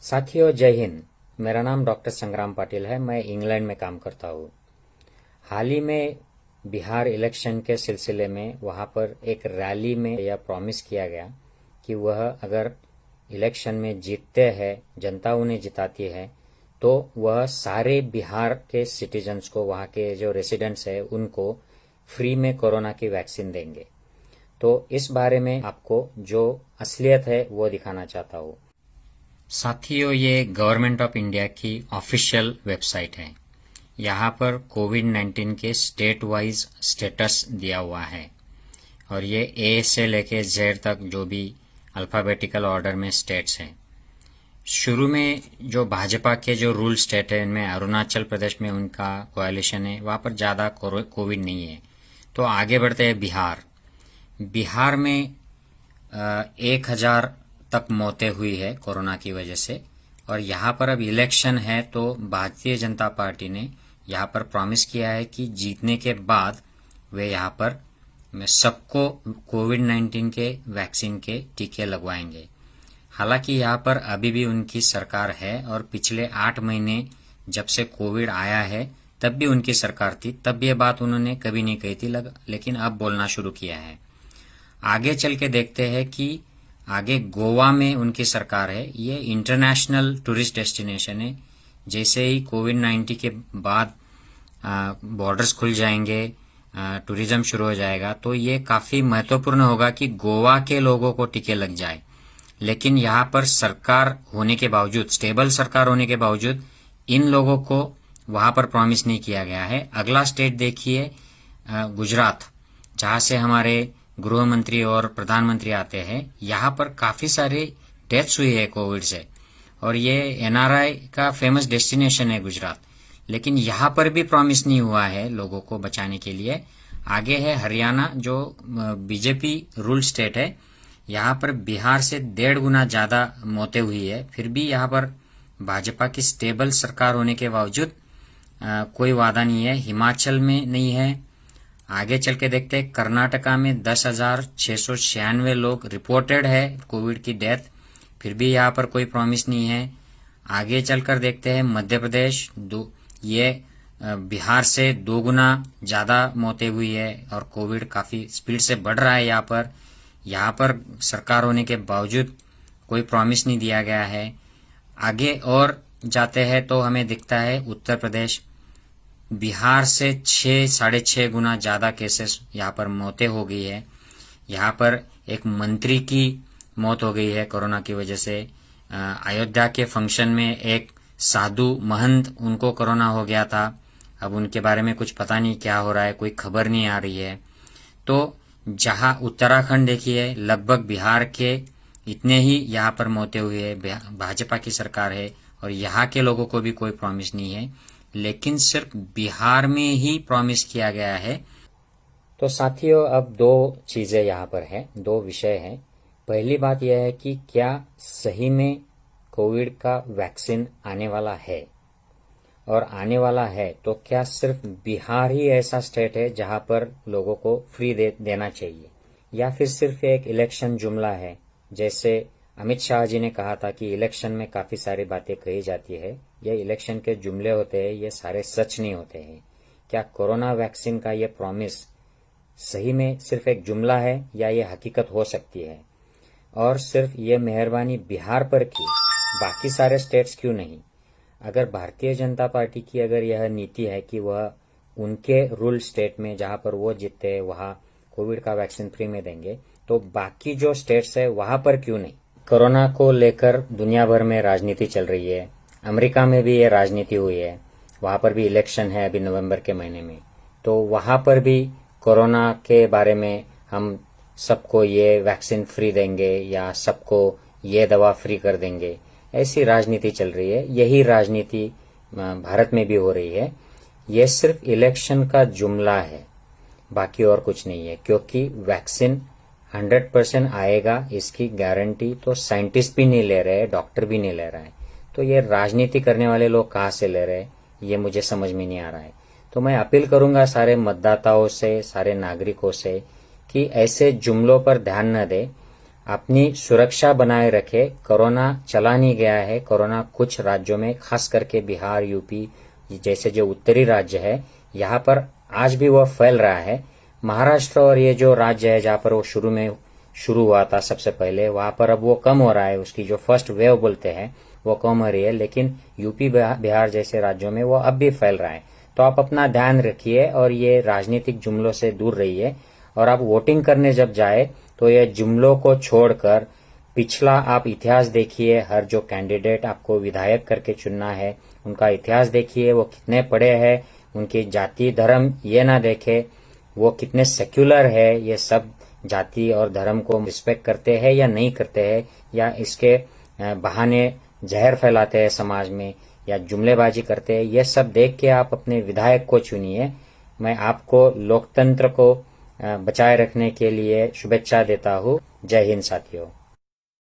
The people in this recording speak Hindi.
साथियों, जय हिंद। मेरा नाम डॉक्टर संग्राम पाटिल है। मैं इंग्लैंड में काम करता हूँ। हाल ही में बिहार इलेक्शन के सिलसिले में वहाँ पर एक रैली में यह प्रॉमिस किया गया कि वह अगर इलेक्शन में जीतते हैं, जनता उन्हें जिताती है, तो वह सारे बिहार के सिटीजन्स को, वहाँ के जो रेसिडेंट्स हैं, उनको फ्री में कोरोना की वैक्सीन देंगे। तो इस बारे में आपको जो असलियत है वो दिखाना चाहता हूँ। साथियों, ये गवर्नमेंट ऑफ इंडिया की ऑफिशियल वेबसाइट है। यहाँ पर कोविड-19 के स्टेट वाइज स्टेटस दिया हुआ है और ये ए से लेके जेड तक जो भी अल्फाबेटिकल ऑर्डर में स्टेट्स हैं। शुरू में जो भाजपा के जो रूल स्टेट है, इनमें अरुणाचल प्रदेश में उनका कोalition है, वहाँ पर ज़्यादा कोविड नहीं है। तो आगे बढ़ते हैं बिहार में 1000 तक मौतें हुई है कोरोना की वजह से। और यहाँ पर अब इलेक्शन है, तो भारतीय जनता पार्टी ने यहाँ पर प्रॉमिस किया है कि जीतने के बाद वे यहाँ पर सबको कोविड-19 के वैक्सीन के टीके लगवाएंगे। हालांकि यहाँ पर अभी भी उनकी सरकार है और पिछले 8 महीने जब से कोविड आया है तब भी उनकी सरकार थी, तब ये बात उन्होंने कभी नहीं कही थी, लेकिन अब बोलना शुरू किया है। आगे चल के देखते हैं कि आगे गोवा में उनकी सरकार है। ये इंटरनेशनल टूरिस्ट डेस्टिनेशन है। जैसे ही कोविड-19 के बाद बॉर्डर्स खुल जाएंगे, टूरिज्म शुरू हो जाएगा, तो ये काफी महत्वपूर्ण होगा कि गोवा के लोगों को टीके लग जाए। लेकिन यहाँ पर सरकार होने के बावजूद, स्टेबल सरकार होने के बावजूद, इन लोगों को वहां पर प्रॉमिस नहीं किया गया है। अगला स्टेट देखिए, गुजरात, जहां से हमारे गृह मंत्री और प्रधानमंत्री आते हैं। यहाँ पर काफी सारी डेथ्स हुई है कोविड से और ये एनआरआई का फेमस डेस्टिनेशन है गुजरात। लेकिन यहाँ पर भी प्रॉमिस नहीं हुआ है लोगों को बचाने के लिए। आगे है हरियाणा, जो बीजेपी रूल स्टेट है। यहाँ पर बिहार से 1.5 गुना ज्यादा मौतें हुई है। फिर भी यहाँ पर भाजपा की स्टेबल सरकार होने के बावजूद कोई वादा नहीं है। हिमाचल में नहीं है। आगे चल के देखते हैं, कर्नाटका में 10,696 लोग रिपोर्टेड है कोविड की डेथ, फिर भी यहाँ पर कोई प्रॉमिस नहीं है। आगे चलकर देखते हैं मध्य प्रदेश, ये बिहार से 2 गुना ज्यादा मौतें हुई है और कोविड काफी स्पीड से बढ़ रहा है यहाँ पर सरकार होने के बावजूद कोई प्रॉमिस नहीं दिया गया है। आगे और जाते हैं तो हमें दिखता है उत्तर प्रदेश, बिहार से 6-6.5 गुना ज्यादा केसेस यहाँ पर मौतें हो गई है। यहाँ पर एक मंत्री की मौत हो गई है कोरोना की वजह से। अयोध्या के फंक्शन में एक साधु महंत, उनको कोरोना हो गया था। अब उनके बारे में कुछ पता नहीं क्या हो रहा है, कोई खबर नहीं आ रही है। तो जहां उत्तराखंड देखिए, लगभग बिहार के इतने ही यहाँ पर मौतें हुई है। भाजपा की सरकार है और यहाँ के लोगों को भी कोई प्रॉमिस नहीं है, लेकिन सिर्फ बिहार में ही प्रॉमिस किया गया है। तो साथियों, अब 2 चीजें यहाँ पर है, 2 विषय हैं। पहली बात यह है कि क्या सही में कोविड का वैक्सीन आने वाला है, और आने वाला है तो क्या सिर्फ बिहार ही ऐसा स्टेट है जहां पर लोगों को फ्री देना चाहिए, या फिर सिर्फ एक इलेक्शन जुमला है। जैसे अमित शाह जी ने कहा था कि इलेक्शन में काफी सारी बातें कही जाती है, ये इलेक्शन के जुमले होते हैं, ये सारे सच नहीं होते हैं। क्या कोरोना वैक्सीन का ये प्रॉमिस सही में सिर्फ एक जुमला है, या ये हकीकत हो सकती है? और सिर्फ ये मेहरबानी बिहार पर की, बाकी सारे स्टेट्स क्यों नहीं? अगर भारतीय जनता पार्टी की अगर यह नीति है कि वह उनके रूल स्टेट में जहां पर वो जीतते हैं वहां कोविड का वैक्सीन फ्री में देंगे, तो बाकी जो स्टेट्स है वहां पर क्यों नहीं? कोरोना को लेकर दुनिया भर में राजनीति चल रही है। अमेरिका में भी ये राजनीति हुई है, वहां पर भी इलेक्शन है अभी नवंबर के महीने में। तो वहां पर भी कोरोना के बारे में हम सबको ये वैक्सीन फ्री देंगे या सबको ये दवा फ्री कर देंगे, ऐसी राजनीति चल रही है। यही राजनीति भारत में भी हो रही है। ये सिर्फ इलेक्शन का जुमला है, बाकी और कुछ नहीं है। क्योंकि वैक्सीन 100% आएगा, इसकी गारंटी तो साइंटिस्ट भी नहीं ले रहे, डॉक्टर भी नहीं ले रहा है। तो ये राजनीति करने वाले लोग कहाँ से ले रहे हैं, ये मुझे समझ में नहीं आ रहा है। तो मैं अपील करूंगा सारे मतदाताओं से, सारे नागरिकों से कि ऐसे जुमलों पर ध्यान न दे। अपनी सुरक्षा बनाए रखे। कोरोना चला नहीं गया है। कोरोना कुछ राज्यों में, खास करके बिहार, यूपी जैसे जो उत्तरी राज्य है, यहाँ पर आज भी वह फैल रहा है। महाराष्ट्र और ये जो राज्य है जहाँ पर वो शुरू हुआ था सबसे पहले, वहां पर अब वो कम हो रहा है। उसकी जो फर्स्ट वेव बोलते हैं वो कम हो रही है, लेकिन यूपी बिहार जैसे राज्यों में वो अब भी फैल रहा है। तो आप अपना ध्यान रखिए और ये राजनीतिक जुमलों से दूर रहिए। और आप वोटिंग करने जब जाए तो ये जुमलों को छोड़कर पिछला आप इतिहास देखिए। हर जो कैंडिडेट आपको विधायक करके चुनना है उनका इतिहास देखिए, वो कितने पढ़े हैं, उनकी जाति धर्म ये ना देखे, वो कितने सेक्युलर है, ये सब जाति और धर्म को रिस्पेक्ट करते हैं या नहीं करते हैं, या इसके बहाने जहर फैलाते हैं समाज में या जुमलेबाजी करते हैं। ये सब देख के आप अपने विधायक को चुनिए। मैं आपको लोकतंत्र को बचाए रखने के लिए शुभेच्छा देता हूँ। जय हिंद साथियों।